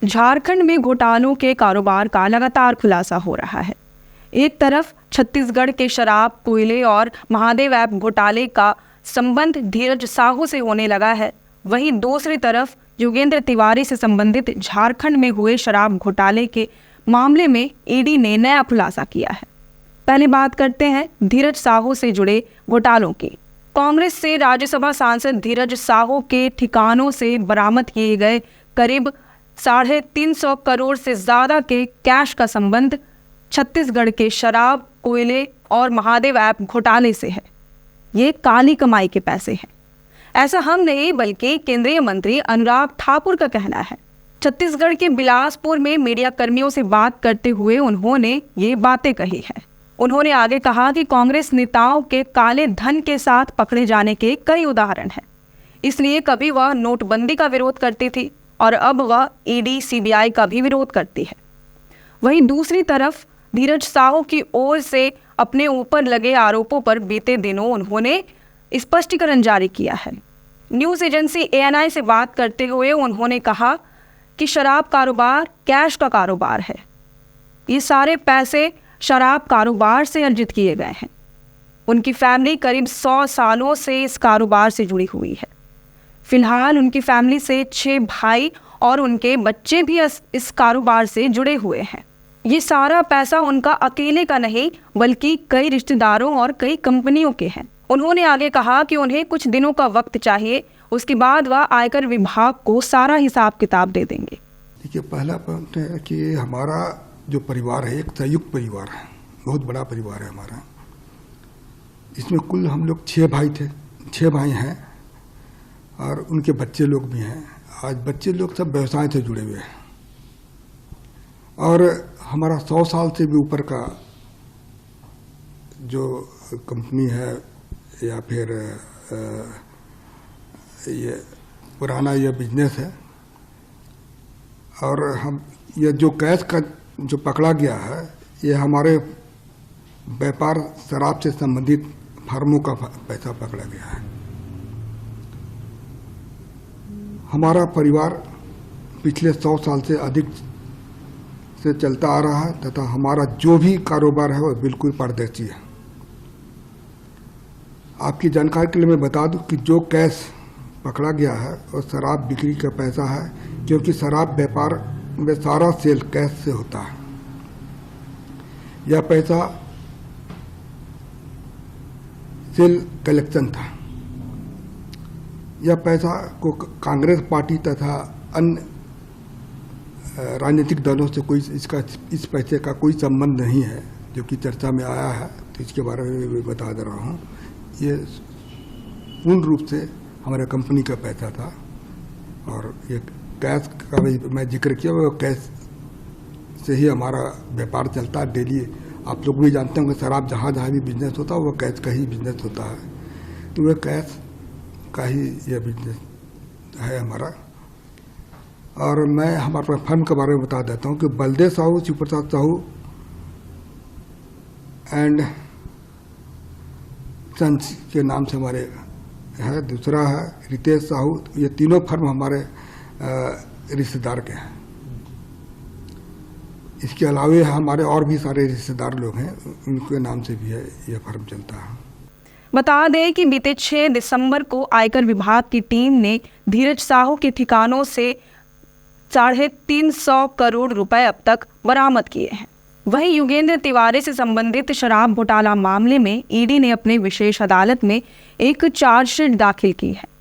झारखंड में घोटालों के कारोबार का लगातार खुलासा हो रहा है। एक तरफ छत्तीसगढ़ के शराब, कोयले और महादेव ऐप घोटाले का संबंध धीरज साहू से होने लगा है, वहीं दूसरी तरफ योगेंद्र तिवारी से संबंधित झारखंड में हुए शराब घोटाले के मामले में ईडी ने नया खुलासा किया है। पहले बात करते हैं धीरज साहू से जुड़े घोटालों की। कांग्रेस से राज्यसभा सांसद धीरज साहू के ठिकानों से बरामद किए गए करीब 350 करोड़ से ज्यादा के कैश का संबंध छत्तीसगढ़ के शराब, कोयले और महादेव ऐप घोटाले से है। ये काली कमाई के पैसे हैं। ऐसा हम नहीं बल्कि केंद्रीय मंत्री अनुराग ठाकुर का कहना है। छत्तीसगढ़ के बिलासपुर में मीडिया कर्मियों से बात करते हुए उन्होंने ये बातें कही है। उन्होंने आगे कहा कि कांग्रेस नेताओं के काले धन के साथ पकड़े जाने के कई उदाहरण हैं। इसलिए कभी वह नोटबंदी का विरोध करती थी और अब वह ईडी, सीबीआई का भी विरोध करती है। वहीं दूसरी तरफ धीरज साहू की ओर से अपने ऊपर लगे आरोपों पर बीते दिनों उन्होंने स्पष्टीकरण जारी किया है। न्यूज़ एजेंसी ANI से बात करते हुए उन्होंने कहा कि शराब कारोबार कैश का कारोबार है। ये सारे पैसे शराब कारोबार से अर्जित किए गए हैं। उनकी फैमिली करीब 100 सालों से इस कारोबार से जुड़ी हुई है। फिलहाल उनकी फैमिली से 6 भाई और उनके बच्चे भी इस कारोबार से जुड़े हुए हैं। ये सारा पैसा उनका अकेले का नहीं बल्कि कई रिश्तेदारों और कई कंपनियों के हैं। उन्होंने आगे कहा कि उन्हें कुछ दिनों का वक्त चाहिए, उसके बाद वह आयकर विभाग को सारा हिसाब किताब दे देंगे। देखिए, पहला पॉइंट है कि हमारा जो परिवार है एक संयुक्त परिवार है, बहुत बड़ा परिवार है हमारा। इसमें कुल हम लोग 6 भाई थे, 6 भाई हैं और उनके बच्चे लोग भी हैं। आज बच्चे लोग सब व्यवसाय से जुड़े हुए हैं और हमारा 100 साल से भी ऊपर का जो कंपनी है या फिर ये पुराना ये बिजनेस है। और हम ये जो कैश का जो पकड़ा गया है ये हमारे व्यापार शराब से संबंधित फर्मों का पैसा पकड़ा गया है। हमारा परिवार पिछले 100 साल से अधिक से चलता आ रहा है तथा हमारा जो भी कारोबार है वो बिल्कुल पारदर्शी है। आपकी जानकारी के लिए मैं बता दूं कि जो कैश पकड़ा गया है वो शराब बिक्री का पैसा है, क्योंकि शराब व्यापार में सारा सेल कैश से होता है। यह पैसा सेल कलेक्शन था। यह पैसा को कांग्रेस पार्टी तथा अन्य राजनीतिक दलों से कोई इस पैसे का कोई संबंध नहीं है, जो कि चर्चा में आया है। तो इसके बारे में मैं बता दे रहा हूँ, ये पूर्ण रूप से हमारे कंपनी का पैसा था। और ये कैश का भी मैं जिक्र किया, वो कैश से ही हमारा व्यापार चलता है डेली। आप लोग भी जानते होंगे शराब जहाँ भी बिजनेस होता है वो कैश का ही बिजनेस होता है। तो वह कैश का ही यह बिजनेस है हमारा। और मैं हमारे फर्म के बारे में बता देता हूँ कि बलदेव साहू, शिवप्रसाद साहू एंड सन्स के नाम से हमारे है। दूसरा है रितेश साहू। ये तीनों फर्म हमारे रिश्तेदार के हैं। इसके अलावे हमारे और भी सारे रिश्तेदार लोग हैं, उनके नाम से भी है यह फर्म चलता है। बता दें कि बीते 6 दिसंबर को आयकर विभाग की टीम ने धीरज साहू के ठिकानों से 350 करोड़ रुपए अब तक बरामद किए हैं। वहीं योगेंद्र तिवारी से संबंधित शराब घोटाला मामले में ईडी ने अपने विशेष अदालत में एक चार्जशीट दाखिल की है।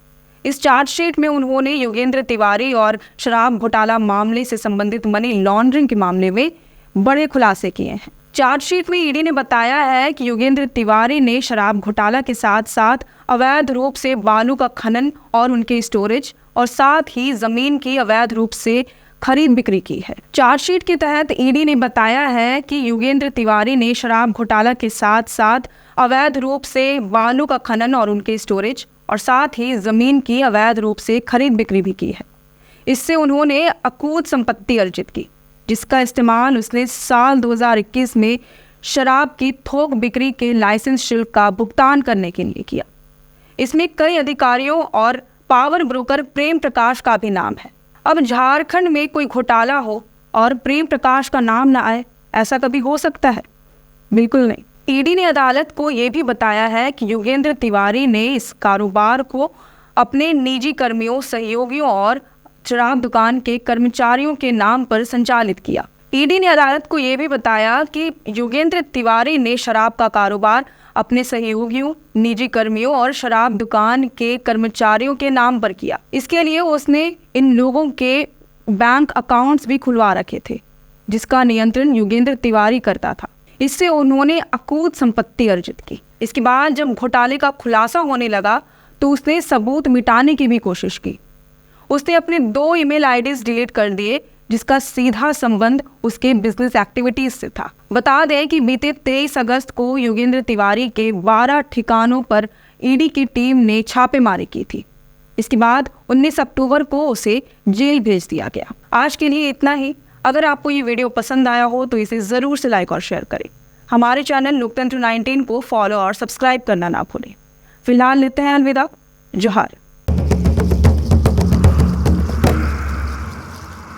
इस चार्जशीट में उन्होंने योगेंद्र तिवारी और शराब घोटाला मामले से संबंधित मनी लॉन्ड्रिंग के मामले में बड़े खुलासे किए हैं। चार्जशीट में ईडी ने बताया है कि योगेंद्र तिवारी ने शराब घोटाला के साथ साथ अवैध रूप से बालू का खनन और उनके स्टोरेज और साथ ही जमीन की अवैध रूप से खरीद बिक्री की है। चार्जशीट के तहत ईडी ने बताया है कि योगेंद्र तिवारी ने शराब घोटाला के साथ साथ अवैध रूप से बालू का खनन और उनके स्टोरेज और साथ ही जमीन की अवैध रूप से खरीद बिक्री भी की है। इससे उन्होंने अकूत संपत्ति अर्जित की, जिसका इस्तेमाल उसने साल 2021 में शराब की थोक बिक्री के लाइसेंस शुल्क का भुगतान करने के लिए किया। इसमें कई अधिकारियों और पावर ब्रोकर प्रेम प्रकाश का भी नाम है। अब झारखंड में कोई घोटाला हो और प्रेम प्रकाश का नाम ना आए, ऐसा कभी हो सकता है? बिल्कुल नहीं। ईडी ने अदालत को ये भी बताया है कि योगेंद्र तिवारी ने इस कारोबार को अपने निजी कर्मियों, सहयोगियों और शराब दुकान के कर्मचारियों के नाम पर संचालित किया। ईडी ने अदालत को ये भी बताया कि योगेंद्र तिवारी ने शराब का कारोबार अपने सहयोगियों, निजी कर्मियों और शराब दुकान के कर्मचारियों के नाम पर किया। इसके लिए उसने इन लोगों के बैंक अकाउंट्स भी खुलवा रखे थे, जिसका नियंत्रण योगेंद्र तिवारी करता था। इससे उन्होंने अकूत संपत्ति अर्जित की। इसके बाद जब घोटाले का खुलासा होने लगा तो उसने सबूत मिटाने की भी कोशिश की। उसने अपने 2 ईमेल आईडीज डिलीट कर दिए, जिसका सीधा संबंध उसके बिजनेस एक्टिविटीज से था। बता दें कि बीते 23 अगस्त को योगेंद्र तिवारी के 12 ठिकानों पर ईडी की टीम ने छापेमारी की थी। इसके बाद 19 अक्टूबर को उसे जेल भेज दिया गया। आज के लिए इतना ही। अगर आपको ये वीडियो पसंद आया हो तो इसे ज़रूर से लाइक और शेयर करें। हमारे चैनल लोकतंत्र 19 को फॉलो और सब्सक्राइब करना ना भूलें। फिलहाल लेते हैं अलविदा। जोहार।